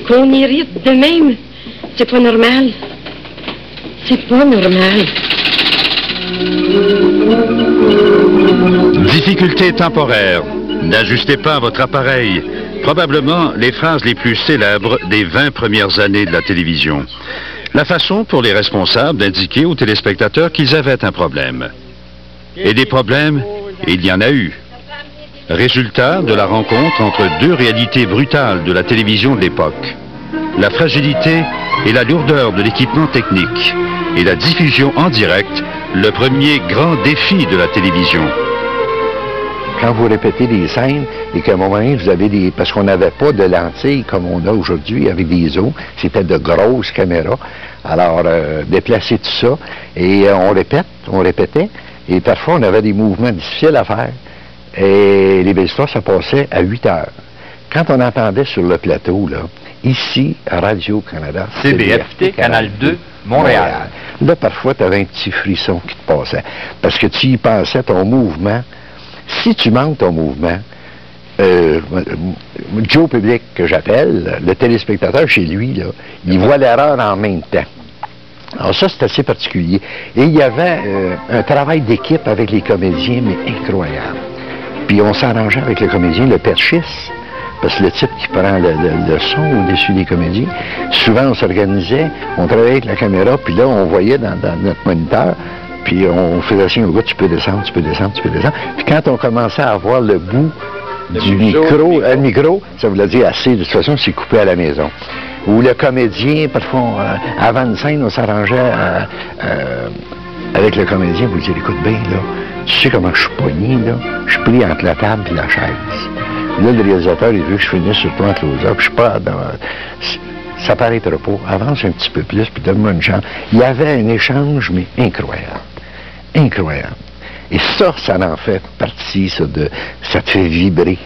Qu'on irrite de même, c'est pas normal. C'est pas normal. Difficulté temporaire. N'ajustez pas votre appareil. Probablement les phrases les plus célèbres des 20 premières années de la télévision. La façon pour les responsables d'indiquer aux téléspectateurs qu'ils avaient un problème. Et des problèmes, il y en a eu. Résultat de la rencontre entre deux réalités brutales de la télévision de l'époque. La fragilité et la lourdeur de l'équipement technique. Et la diffusion en direct, le premier grand défi de la télévision. Quand vous répétez des scènes et qu'à un moment donné, vous avez des... Parce qu'on n'avait pas de lentilles comme on a aujourd'hui avec des zooms, c'était de grosses caméras. Alors, déplacer tout ça, et on répétait, et parfois on avait des mouvements difficiles à faire. Et les belles histoires, ça passait à 8 heures. Quand on entendait sur le plateau, là, ici, à Radio-Canada, CBFT, Canal 2, Montréal. Là, parfois, tu avais un petit frisson qui te passait. Parce que tu y pensais, ton mouvement. Si tu manques ton mouvement, Joe Public, que j'appelle, le téléspectateur chez lui, là, il voit l'erreur en même temps. Alors ça, c'est assez particulier. Et il y avait un travail d'équipe avec les comédiens, mais incroyable. Puis on s'arrangeait avec le comédien, le perchiste, parce que le type qui prend le son au-dessus des comédiens, souvent on s'organisait, on travaillait avec la caméra, puis là, on voyait dans notre moniteur, puis on faisait signe au gars, tu peux descendre, tu peux descendre, tu peux descendre. Puis quand on commençait à avoir le bout du micro, ça voulait dire assez, de toute façon, c'est coupé à la maison. Ou le comédien, parfois, avant une scène, on s'arrangeait avec le comédien pour lui dire, écoute bien, là, tu sais comment je suis pogné, là, je suis pris entre la table et la chaise. Là, le réalisateur, il veut que je finisse sur toi en close-up, je suis pas dans... Ça paraîtra pas, avance un petit peu plus, puis donne-moi une chance. Il y avait un échange, mais incroyable. Incroyable. Et ça en fait partie, ça te fait vibrer.